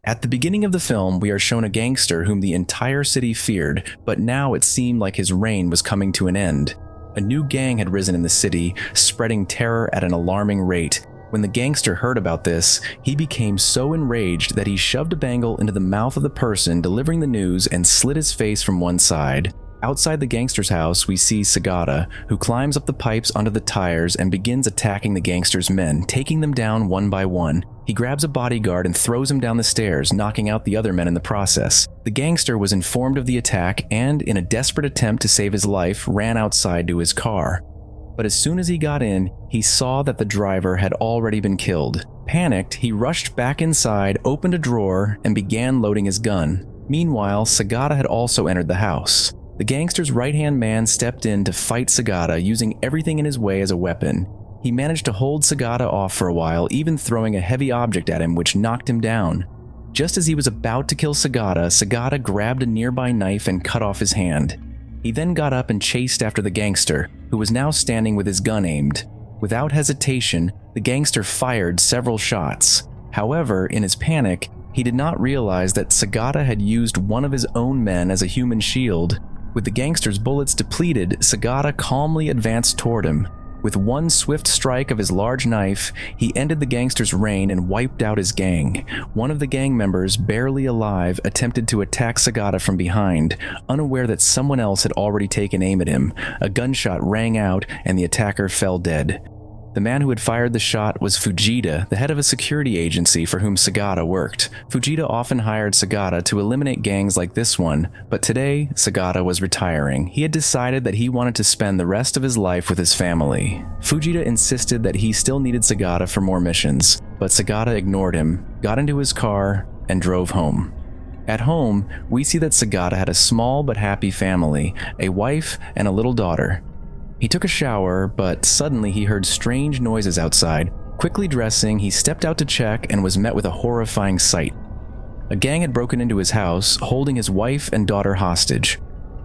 At the beginning of the film, we are shown a gangster whom the entire city feared, but now it seemed like his reign was coming to an end. A new gang had risen in the city, spreading terror at an alarming rate. When the gangster heard about this, he became so enraged that he shoved a bangle into the mouth of the person delivering the news and slit his face from one side. Outside the gangster's house, we see Sagata, who climbs up the pipes onto the tires and begins attacking the gangster's men, taking them down one by one. He grabs a bodyguard and throws him down the stairs, knocking out the other men in the process. The gangster was informed of the attack and, in a desperate attempt to save his life, ran outside to his car. But as soon as he got in, he saw that the driver had already been killed. Panicked, he rushed back inside, opened a drawer, and began loading his gun. Meanwhile, Sagata had also entered the house. The gangster's right-hand man stepped in to fight Sagata, using everything in his way as a weapon. He managed to hold Sagata off for a while, even throwing a heavy object at him which knocked him down. Just as he was about to kill Sagata, Sagata grabbed a nearby knife and cut off his hand. He then got up and chased after the gangster, who was now standing with his gun aimed. Without hesitation, the gangster fired several shots. However, in his panic, he did not realize that Sagata had used one of his own men as a human shield. With the gangster's bullets depleted, Sagata calmly advanced toward him. With one swift strike of his large knife, he ended the gangster's reign and wiped out his gang. One of the gang members, barely alive, attempted to attack Sagata from behind, unaware that someone else had already taken aim at him. A gunshot rang out and the attacker fell dead. The man who had fired the shot was Fujita, the head of a security agency for whom Sagata worked. Fujita often hired Sagata to eliminate gangs like this one, but today, Sagata was retiring. He had decided that he wanted to spend the rest of his life with his family. Fujita insisted that he still needed Sagata for more missions, but Sagata ignored him, got into his car, and drove home. At home, we see that Sagata had a small but happy family, a wife and a little daughter. He took a shower, but suddenly he heard strange noises outside. Quickly dressing, he stepped out to check and was met with a horrifying sight. A gang had broken into his house, holding his wife and daughter hostage.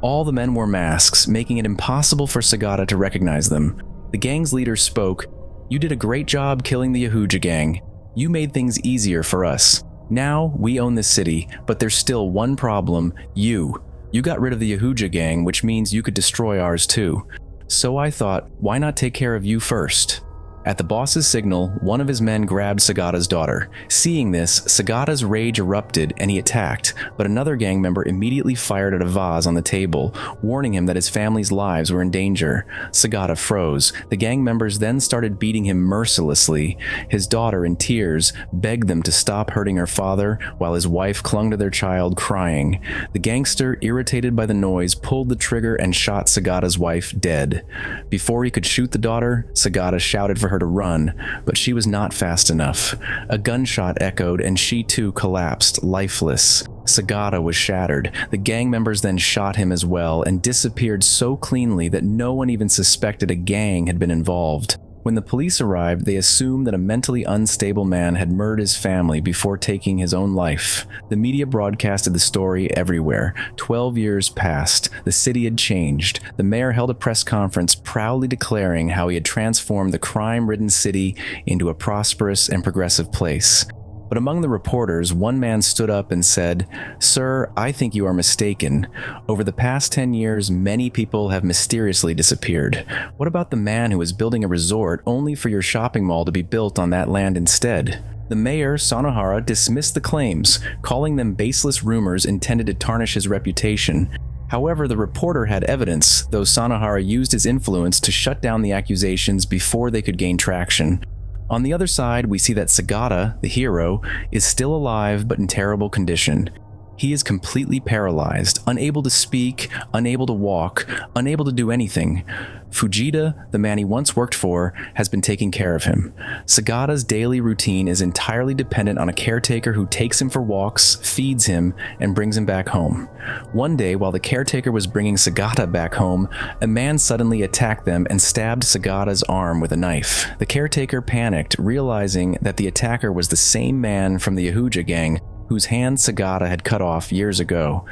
All the men wore masks, making it impossible for Sagata to recognize them. The gang's leader spoke, "You did a great job killing the Yahuja gang. You made things easier for us. Now, we own this city, but there's still one problem, you. You got rid of the Yahuja gang, which means you could destroy ours too. So I thought, why not take care of you first?" At the boss's signal, one of his men grabbed Sagata's daughter. Seeing this, Sagata's rage erupted and he attacked, but another gang member immediately fired at a vase on the table, warning him that his family's lives were in danger. Sagata froze. The gang members then started beating him mercilessly. His daughter, in tears, begged them to stop hurting her father, while his wife clung to their child, crying. The gangster, irritated by the noise, pulled the trigger and shot Sagata's wife dead. Before he could shoot the daughter, Sagata shouted for her to run, but she was not fast enough. A gunshot echoed and she too collapsed, lifeless. Sagata was shattered. The gang members then shot him as well and disappeared so cleanly that no one even suspected a gang had been involved. When the police arrived, they assumed that a mentally unstable man had murdered his family before taking his own life. The media broadcasted the story everywhere. 12 years passed. The city had changed. The mayor held a press conference proudly declaring how he had transformed the crime-ridden city into a prosperous and progressive place. But among the reporters, one man stood up and said, "Sir, I think you are mistaken. Over the past 10 years, many people have mysteriously disappeared. What about the man who is building a resort only for your shopping mall to be built on that land instead?" The mayor, Sanohara, dismissed the claims, calling them baseless rumors intended to tarnish his reputation. However, the reporter had evidence, though Sanohara used his influence to shut down the accusations before they could gain traction. On the other side, we see that Sagata, the hero, is still alive but in terrible condition. He is completely paralyzed, unable to speak, unable to walk, unable to do anything. Fujita, the man he once worked for, has been taking care of him. Sagata's daily routine is entirely dependent on a caretaker who takes him for walks, feeds him, and brings him back home. One day, while the caretaker was bringing Sagata back home, a man suddenly attacked them and stabbed Sagata's arm with a knife. The caretaker panicked, realizing that the attacker was the same man from the Yahuja gang, whose hand Sagata had cut off years ago.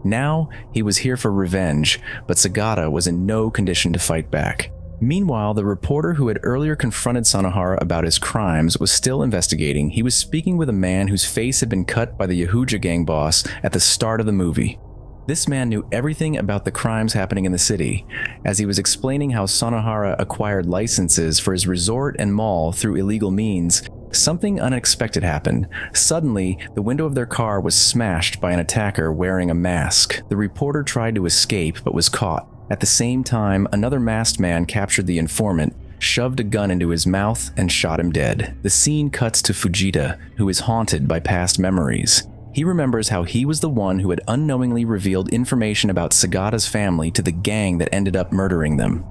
Now, he was here for revenge, but Sagata was in no condition to fight back. Meanwhile, the reporter who had earlier confronted Sanohara about his crimes was still investigating. He was speaking with a man whose face had been cut by the Yahuja gang boss at the start of the movie. This man knew everything about the crimes happening in the city. As he was explaining how Sanohara acquired licenses for his resort and mall through illegal means, something unexpected happened. Suddenly, the window of their car was smashed by an attacker wearing a mask. The reporter tried to escape but was caught. At the same time, another masked man captured the informant, shoved a gun into his mouth, and shot him dead. The scene cuts to Fujita, who is haunted by past memories. He remembers how he was the one who had unknowingly revealed information about Sagata's family to the gang that ended up murdering them.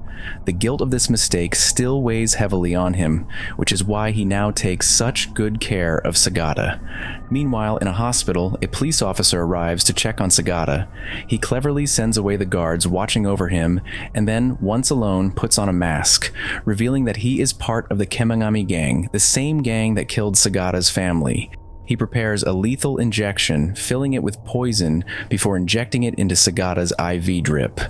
The guilt of this mistake still weighs heavily on him, which is why he now takes such good care of Sagata. Meanwhile, in a hospital, a police officer arrives to check on Sagata. He cleverly sends away the guards watching over him, and then, once alone, puts on a mask, revealing that he is part of the Kemangami gang, the same gang that killed Sagata's family. He prepares a lethal injection, filling it with poison before injecting it into Sagata's IV drip.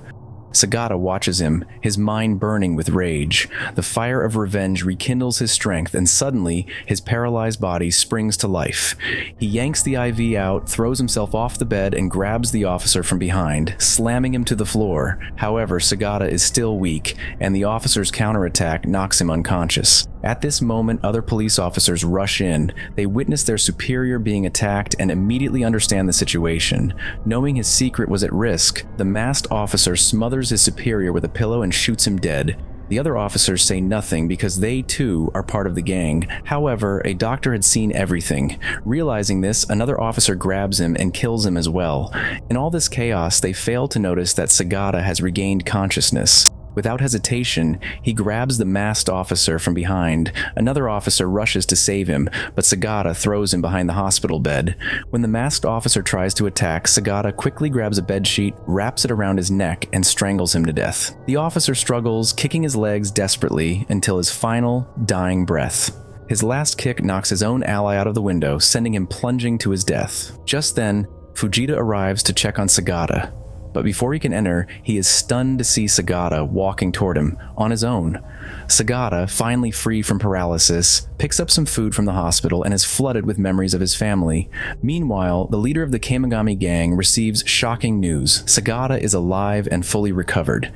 Sagata watches him, his mind burning with rage. The fire of revenge rekindles his strength, and suddenly, his paralyzed body springs to life. He yanks the IV out, throws himself off the bed, and grabs the officer from behind, slamming him to the floor. However, Sagata is still weak, and the officer's counterattack knocks him unconscious. At this moment, other police officers rush in. They witness their superior being attacked and immediately understand the situation. Knowing his secret was at risk, the masked officer smothers his superior with a pillow and shoots him dead. The other officers say nothing because they too are part of the gang. However, a doctor had seen everything. Realizing this, another officer grabs him and kills him as well. In all this chaos, they fail to notice that Sagata has regained consciousness. Without hesitation, he grabs the masked officer from behind. Another officer rushes to save him, but Sagata throws him behind the hospital bed. When the masked officer tries to attack, Sagata quickly grabs a bedsheet, wraps it around his neck, and strangles him to death. The officer struggles, kicking his legs desperately until his final, dying breath. His last kick knocks his own ally out of the window, sending him plunging to his death. Just then, Fujita arrives to check on Sagata. But before he can enter, he is stunned to see Sagata walking toward him, on his own. Sagata, finally free from paralysis, picks up some food from the hospital and is flooded with memories of his family. Meanwhile, the leader of the Kemangami gang receives shocking news. Sagata is alive and fully recovered.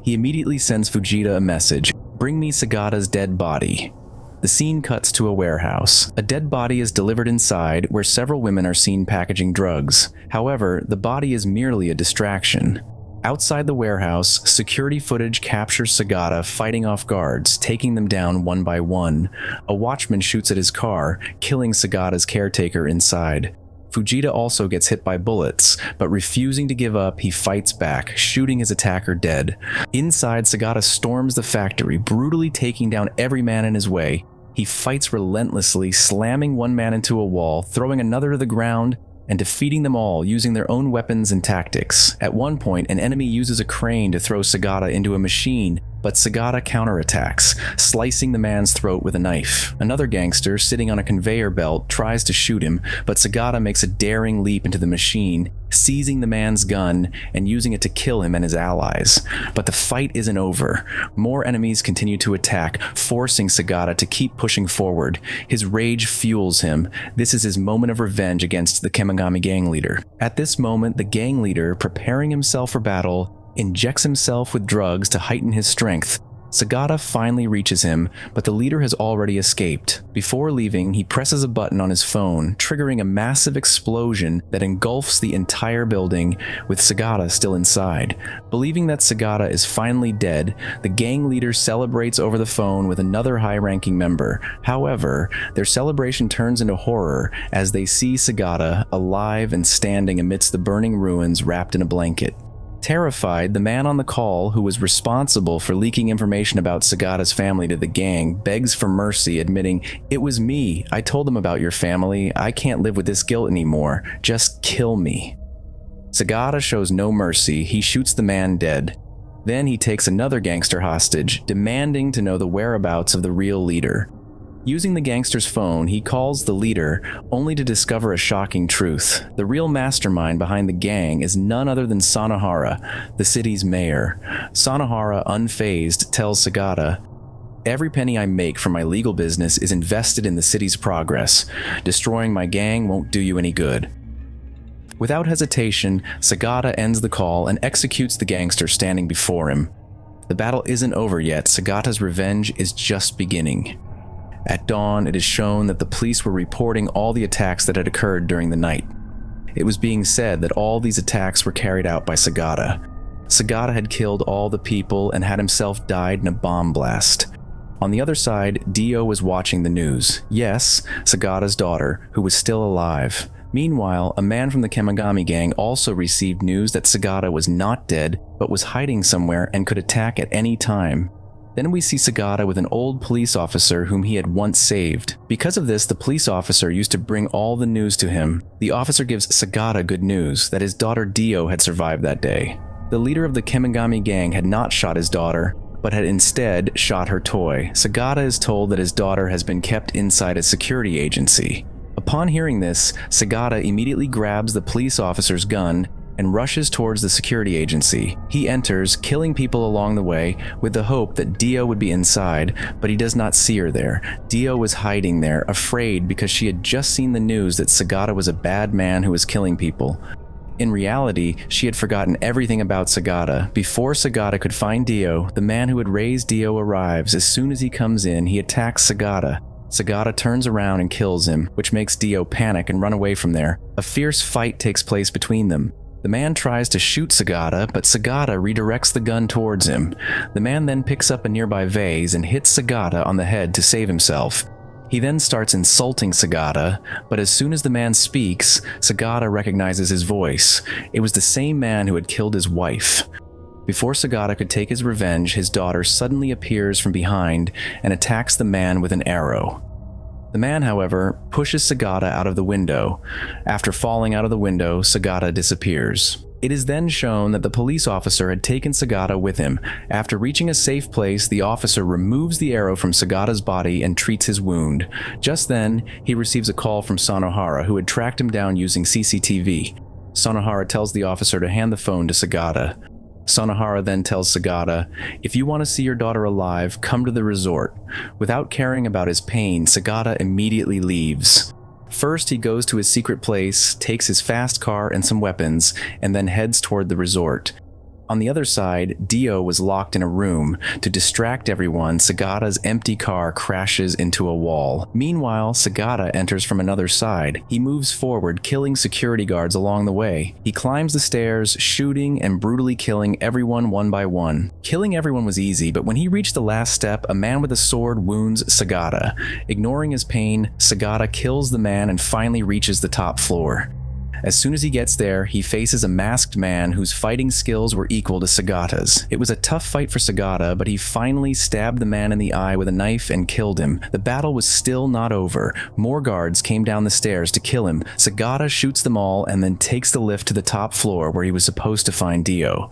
He immediately sends Fujita a message, "Bring me Sagata's dead body." The scene cuts to a warehouse. A dead body is delivered inside, where several women are seen packaging drugs. However, the body is merely a distraction. Outside the warehouse, security footage captures Sagata fighting off guards, taking them down one by one. A watchman shoots at his car, killing Sagata's caretaker inside. Fujita also gets hit by bullets, but refusing to give up, he fights back, shooting his attacker dead. Inside, Sagata storms the factory, brutally taking down every man in his way. He fights relentlessly, slamming one man into a wall, throwing another to the ground, and defeating them all using their own weapons and tactics. At one point, an enemy uses a crane to throw Sagata into a machine, but Sagata counterattacks, slicing the man's throat with a knife. Another gangster, sitting on a conveyor belt, tries to shoot him, but Sagata makes a daring leap into the machine, seizing the man's gun and using it to kill him and his allies. But the fight isn't over. More enemies continue to attack, forcing Sagata to keep pushing forward. His rage fuels him. This is his moment of revenge against the Kemangami gang leader. At this moment, the gang leader, preparing himself for battle, injects himself with drugs to heighten his strength. Sagata finally reaches him, but the leader has already escaped. Before leaving, he presses a button on his phone, triggering a massive explosion that engulfs the entire building, with Sagata still inside. Believing that Sagata is finally dead, the gang leader celebrates over the phone with another high-ranking member. However, their celebration turns into horror as they see Sagata alive and standing amidst the burning ruins wrapped in a blanket. Terrified, the man on the call, who was responsible for leaking information about Sagata's family to the gang, begs for mercy, admitting, "It was me. I told them about your family. I can't live with this guilt anymore. Just kill me." Sagata shows no mercy. He shoots the man dead. Then he takes another gangster hostage, demanding to know the whereabouts of the real leader. Using the gangster's phone, he calls the leader, only to discover a shocking truth. The real mastermind behind the gang is none other than Sanohara, the city's mayor. Sanohara, unfazed, tells Sagata, "Every penny I make from my legal business is invested in the city's progress. Destroying my gang won't do you any good." Without hesitation, Sagata ends the call and executes the gangster standing before him. The battle isn't over yet. Sagata's revenge is just beginning. At dawn, it is shown that the police were reporting all the attacks that had occurred during the night. It was being said that all these attacks were carried out by Sagata. Sagata had killed all the people and had himself died in a bomb blast. On the other side, Dio was watching the news. Yes, Sagata's daughter, who was still alive. Meanwhile, a man from the Kemagami gang also received news that Sagata was not dead, but was hiding somewhere and could attack at any time. Then we see Sagata with an old police officer whom he had once saved. Because of this, the police officer used to bring all the news to him. The officer gives Sagata good news that his daughter Dio had survived that day. The leader of the Kemagami gang had not shot his daughter, but had instead shot her toy. Sagata is told that his daughter has been kept inside a security agency. Upon hearing this, Sagata immediately grabs the police officer's gun and rushes towards the security agency. He enters, killing people along the way, with the hope that Dio would be inside, but he does not see her there. Dio was hiding there, afraid because she had just seen the news that Sagata was a bad man who was killing people. In reality, she had forgotten everything about Sagata. Before Sagata could find Dio, the man who had raised Dio arrives. As soon as he comes in, he attacks Sagata. Sagata turns around and kills him, which makes Dio panic and run away from there. A fierce fight takes place between them. The man tries to shoot Sagata, but Sagata redirects the gun towards him. The man then picks up a nearby vase and hits Sagata on the head to save himself. He then starts insulting Sagata, but as soon as the man speaks, Sagata recognizes his voice. It was the same man who had killed his wife. Before Sagata could take his revenge, his daughter suddenly appears from behind and attacks the man with an arrow. The man, however, pushes Sagata out of the window. After falling out of the window, Sagata disappears. It is then shown that the police officer had taken Sagata with him. After reaching a safe place, the officer removes the arrow from Sagata's body and treats his wound. Just then, he receives a call from Sanohara, who had tracked him down using CCTV. Sanohara tells the officer to hand the phone to Sagata. Sanohara then tells Sagata, "If you want to see your daughter alive, come to the resort." Without caring about his pain, Sagata immediately leaves. First, he goes to his secret place, takes his fast car and some weapons, and then heads toward the resort. On the other side, Dio was locked in a room. To distract everyone, Sagata's empty car crashes into a wall. Meanwhile, Sagata enters from another side. He moves forward, killing security guards along the way. He climbs the stairs, shooting and brutally killing everyone one by one. Killing everyone was easy, but when he reached the last step, a man with a sword wounds Sagata. Ignoring his pain, Sagata kills the man and finally reaches the top floor. As soon as he gets there, he faces a masked man whose fighting skills were equal to Sagata's. It was a tough fight for Sagata, but he finally stabbed the man in the eye with a knife and killed him. The battle was still not over. More guards came down the stairs to kill him. Sagata shoots them all and then takes the lift to the top floor where he was supposed to find Dio.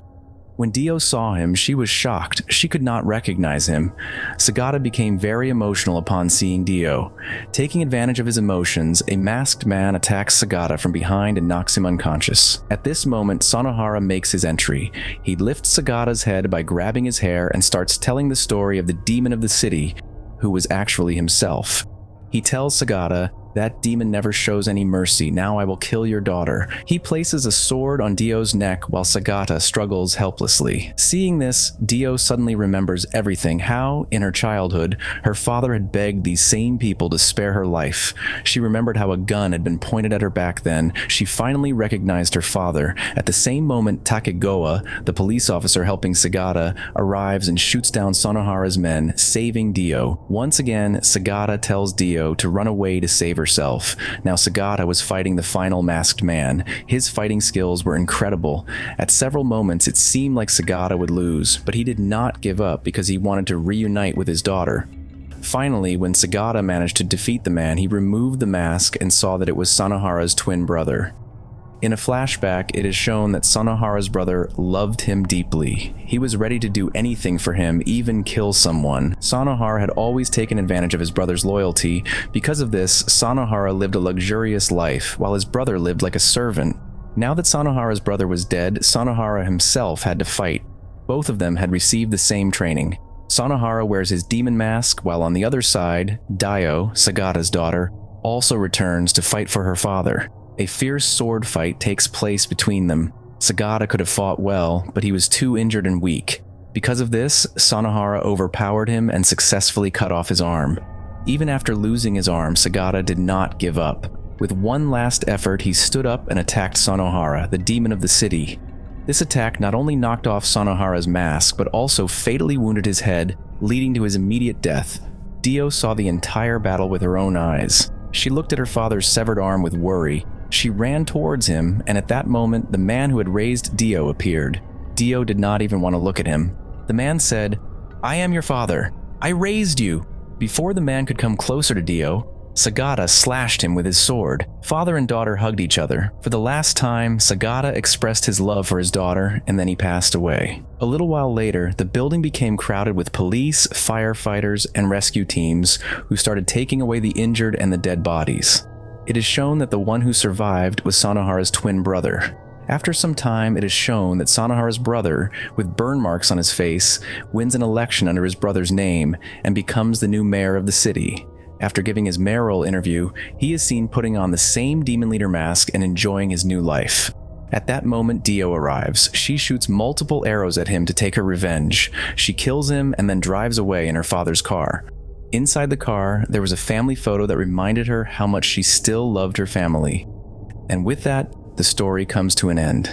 When Dio saw him, she was shocked. She could not recognize him. Sagata became very emotional upon seeing Dio. Taking advantage of his emotions, a masked man attacks Sagata from behind and knocks him unconscious. At this moment, Sanohara makes his entry. He lifts Sagata's head by grabbing his hair and starts telling the story of the demon of the city, who was actually himself. He tells Sagata, "That demon never shows any mercy. Now I will kill your daughter." He places a sword on Dio's neck while Sagata struggles helplessly. Seeing this, Dio suddenly remembers everything, how, in her childhood, her father had begged these same people to spare her life. She remembered how a gun had been pointed at her back then. She finally recognized her father. At the same moment, Takegawa, the police officer helping Sagata, arrives and shoots down Sanohara's men, saving Dio. Once again, Sagata tells Dio to run away to save herself. Now Sagata was fighting the final masked man. His fighting skills were incredible. At several moments it seemed like Sagata would lose, but he did not give up because he wanted to reunite with his daughter. Finally, when Sagata managed to defeat the man, he removed the mask and saw that it was Sanohara's twin brother. In a flashback, it is shown that Sanohara's brother loved him deeply. He was ready to do anything for him, even kill someone. Sanohara had always taken advantage of his brother's loyalty. Because of this, Sanohara lived a luxurious life, while his brother lived like a servant. Now that Sanohara's brother was dead, Sanohara himself had to fight. Both of them had received the same training. Sanohara wears his demon mask, while on the other side, Dio, Sagata's daughter, also returns to fight for her father. A fierce sword fight takes place between them. Sagata could have fought well, but he was too injured and weak. Because of this, Sanohara overpowered him and successfully cut off his arm. Even after losing his arm, Sagata did not give up. With one last effort, he stood up and attacked Sanohara, the demon of the city. This attack not only knocked off Sanohara's mask, but also fatally wounded his head, leading to his immediate death. Dio saw the entire battle with her own eyes. She looked at her father's severed arm with worry. She ran towards him, and at that moment, the man who had raised Dio appeared. Dio did not even want to look at him. The man said, "I am your father. I raised you." Before the man could come closer to Dio, Sagata slashed him with his sword. Father and daughter hugged each other. For the last time, Sagata expressed his love for his daughter, and then he passed away. A little while later, the building became crowded with police, firefighters, and rescue teams who started taking away the injured and the dead bodies. It is shown that the one who survived was Sanohara's twin brother. After some time, it is shown that Sanohara's brother, with burn marks on his face, wins an election under his brother's name and becomes the new mayor of the city. After giving his mayoral interview, he is seen putting on the same demon leader mask and enjoying his new life. At that moment, Dio arrives. She shoots multiple arrows at him to take her revenge. She kills him and then drives away in her father's car. Inside the car, there was a family photo that reminded her how much she still loved her family. And with that, the story comes to an end.